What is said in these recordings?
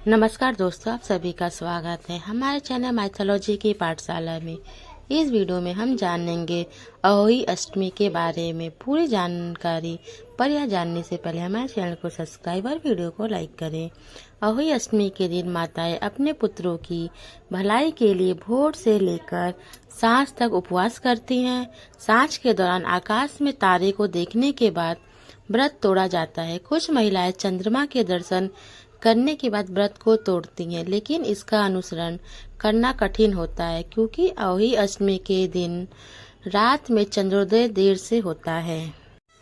नमस्कार दोस्तों, आप सभी का स्वागत है हमारे चैनल माइथोलॉजी की पाठशाला में। इस वीडियो में हम जानेंगे अहोई अष्टमी के बारे में पूरी जानकारी। पर यह जानने से पहले हमारे चैनल को सब्सक्राइब और वीडियो को लाइक करें। अहोई अष्टमी के दिन माताएं अपने पुत्रों की भलाई के लिए भोर से लेकर सांझ तक उपवास करती हैं। सांझ के दौरान आकाश में तारे को देखने के बाद व्रत तोड़ा जाता है। कुछ महिलाएं चंद्रमा के दर्शन करने के बाद व्रत को तोड़ती हैं, लेकिन इसका अनुसरण करना कठिन होता है क्योंकि अहोई अष्टमी के दिन रात में चंद्रोदय देर से होता है।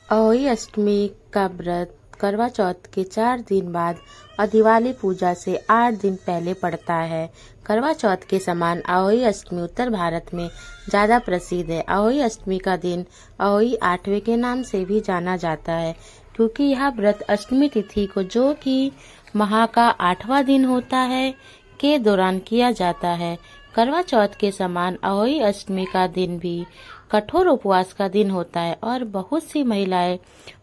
अहोई अष्टमी का व्रत करवा चौथ के 4 दिन बाद और दिवाली पूजा से 8 दिन पहले पड़ता है। करवा चौथ के समान अहोई अष्टमी उत्तर भारत में ज्यादा प्रसिद्ध है। अहोई अष्टमी का दिन अहोई आठवें के नाम से भी जाना जाता है क्योंकि यह व्रत अष्टमी तिथि को, जो कि माह का 8वां दिन होता है, के दौरान किया जाता है। करवा चौथ के समान अहोई अष्टमी का दिन भी कठोर उपवास का दिन होता है और बहुत सी महिलाएं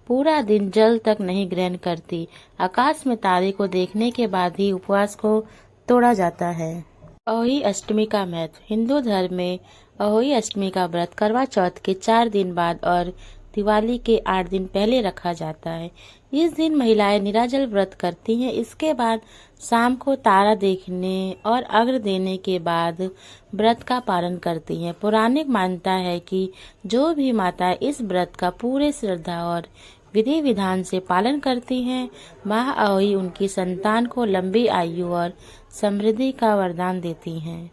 पूरा दिन जल तक नहीं ग्रहण करती। आकाश में तारे को देखने के बाद ही उपवास को तोड़ा जाता है। अहोई अष्टमी का महत्व। हिंदू धर्म में अहोई अष्टमी का व्रत करवा चौथ के 4 दिन बाद और दिवाली के 8 दिन पहले रखा जाता है। इस दिन महिलाएं निराजल व्रत करती हैं। इसके बाद शाम को तारा देखने और अर्घ्य देने के बाद व्रत का पालन करती हैं। पौराणिक मान्यता है कि जो भी माता इस व्रत का पूरे श्रद्धा और विधि विधान से पालन करती हैं, माँ अहोई उनकी संतान को लंबी आयु और समृद्धि का वरदान देती हैं।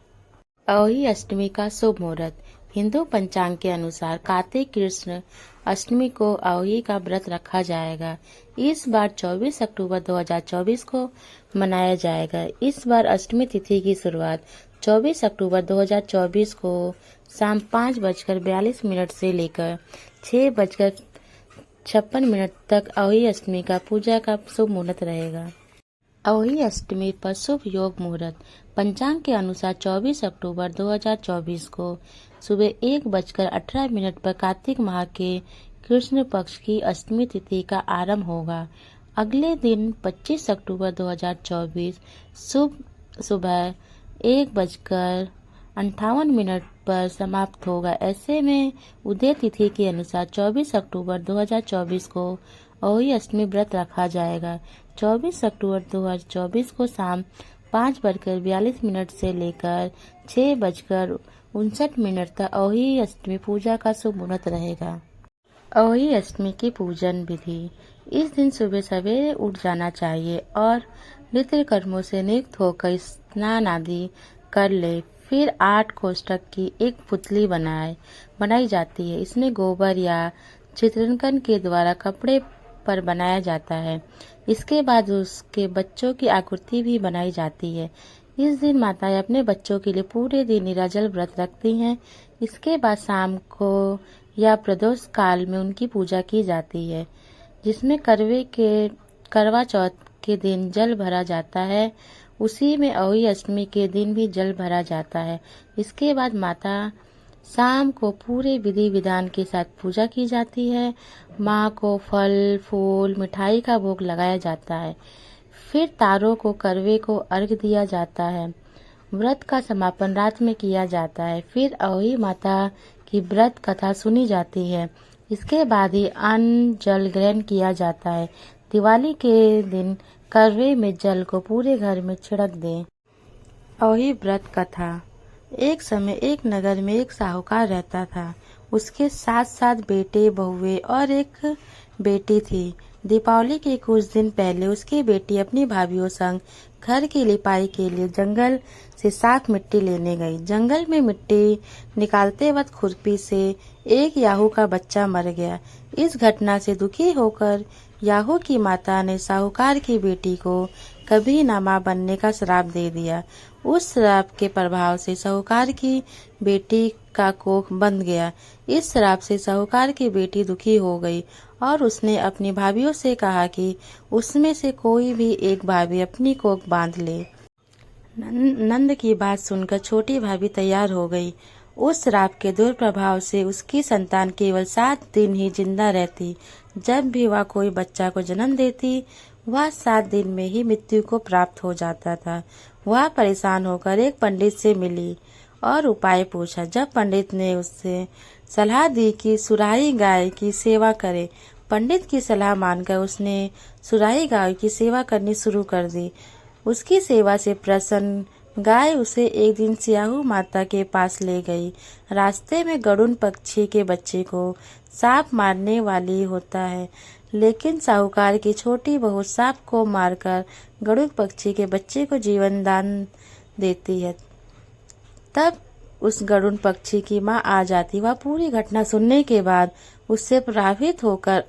अहोई अष्टमी का शुभ मुहूर्त। हिंदू पंचांग के अनुसार कार्तिक कृष्ण अष्टमी को अहोई का व्रत रखा जाएगा। इस बार 24 अक्टूबर 2024 को मनाया जाएगा। इस बार अष्टमी तिथि की शुरुआत 24 अक्टूबर 2024 को शाम 5:42 से लेकर 6:56 तक अहोई अष्टमी का पूजा का शुभ मुहूर्त रहेगा। अहोई अष्टमी पर शुभ योग मुहूर्त। पंचांग के अनुसार 24 अक्टूबर 2024 को सुबह 1:18 पर कार्तिक माह के कृष्ण पक्ष की अष्टमी तिथि का आरंभ होगा। अगले दिन 25 अक्टूबर 2024 सुबह 1:58 पर समाप्त होगा। ऐसे में उदय तिथि के अनुसार 24 अक्टूबर 2024 को अहोई अष्टमी व्रत रखा जाएगा। 24 अक्टूबर 2024 को शाम 5:42 से लेकर 6:59 तक अहोई अष्टमी पूजा का शुभ मुहूर्त रहेगा। अहोई अष्टमी की पूजन विधि। इस दिन सुबह सवेरे उठ जाना चाहिए और नित्य कर्मों से नियुक्त होकर स्नान आदि कर ले। फिर 8 कोष्ठक की एक पुतली बनाई जाती है। इसमें गोबर या चित्रांकन के द्वारा कपड़े पर बनाया जाता है। इसके बाद उसके बच्चों की आकृति भी बनाई जाती है। इस दिन माताएं अपने बच्चों के लिए पूरे दिन निराजल व्रत रखती हैं। इसके बाद शाम को या प्रदोष काल में उनकी पूजा की जाती है, जिसमें करवा चौथ के दिन जल भरा जाता है। उसी में अहोई अष्टमी के दिन भी जल भरा जाता है। इसके बाद माता शाम को पूरे विधि विधान के साथ पूजा की जाती है। माँ को फल फूल मिठाई का भोग लगाया जाता है। फिर तारों को करवे को अर्घ्य दिया जाता है। व्रत का समापन रात में किया जाता है। फिर अहोई माता की व्रत कथा सुनी जाती है। इसके बाद ही अन्न जल ग्रहण किया जाता है। दिवाली के दिन करवे में जल को पूरे घर में छिड़क दें। अहोई व्रत कथा। एक समय एक नगर में एक साहूकार रहता था। उसके 7 बेटे बहुएं और एक बेटी थी। दीपावली के कुछ दिन पहले उसकी बेटी अपनी भाभीओं संग घर की लिपाई के लिए जंगल से साफ मिट्टी लेने गई। जंगल में मिट्टी निकालते वक्त खुरपी से एक याहू का बच्चा मर गया। इस घटना से दुखी होकर याहू की माता ने साहूकार की बेटी को कभी न मां बनने का श्राप दे दिया। उस श्राप के प्रभाव से साहूकार की बेटी का कोख बंद गया। इस श्राप से साहूकार की बेटी दुखी हो गई और उसने अपनी भाभीओं से कहा कि उसमें से कोई भी एक भाभी अपनी कोख बांध ले। नंद की बात सुनकर छोटी भाभी तैयार हो गई। उस श्राप के दुष्प्रभाव से उसकी संतान केवल 7 दिन ही जिंदा रहती। जब भी वह कोई बच्चा को जन्म देती, वह 7 दिन में ही मृत्यु को प्राप्त हो जाता था। वह परेशान होकर एक पंडित से मिली और उपाय पूछा। जब पंडित ने उससे सलाह दी कि सुराही गाय की सेवा करे, पंडित की सलाह मानकर उसने सुराही गाय की सेवा करनी शुरू कर दी। उसकी सेवा से प्रसन्न गाय उसे एक दिन स्याहू माता के पास ले गई। रास्ते में गरुड़ पक्षी के बच्चे को सांप मारने वाली होता है, लेकिन साहूकार की छोटी बहू सांप को मारकर गरुड़ पक्षी के बच्चे को जीवन दान देती है। तब उस गरुड़ पक्षी की माँ आ जाती। वह पूरी घटना सुनने के बाद उससे प्रभावित होकर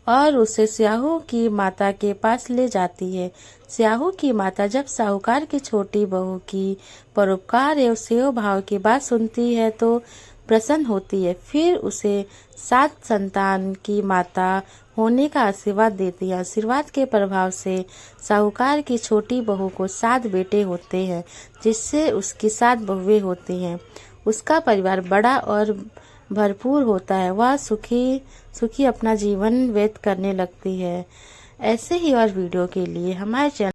और उसे स्याहू की माता के पास ले जाती है। स्याहू की माता जब साहूकार की छोटी बहू की परोपकार एवं सेवा भाव की बात सुनती है तो प्रसन्न होती है। फिर उसे 7 संतान की माता होने का आशीर्वाद देती है। आशीर्वाद के प्रभाव से साहूकार की छोटी बहू को 7 बेटे होते हैं, जिससे उसकी 7 बहुएं होती हैं। उसका परिवार बड़ा और भरपूर होता है। वह सुखी अपना जीवन व्यतीत करने लगती है। ऐसे ही और वीडियो के लिए हमारे चैनल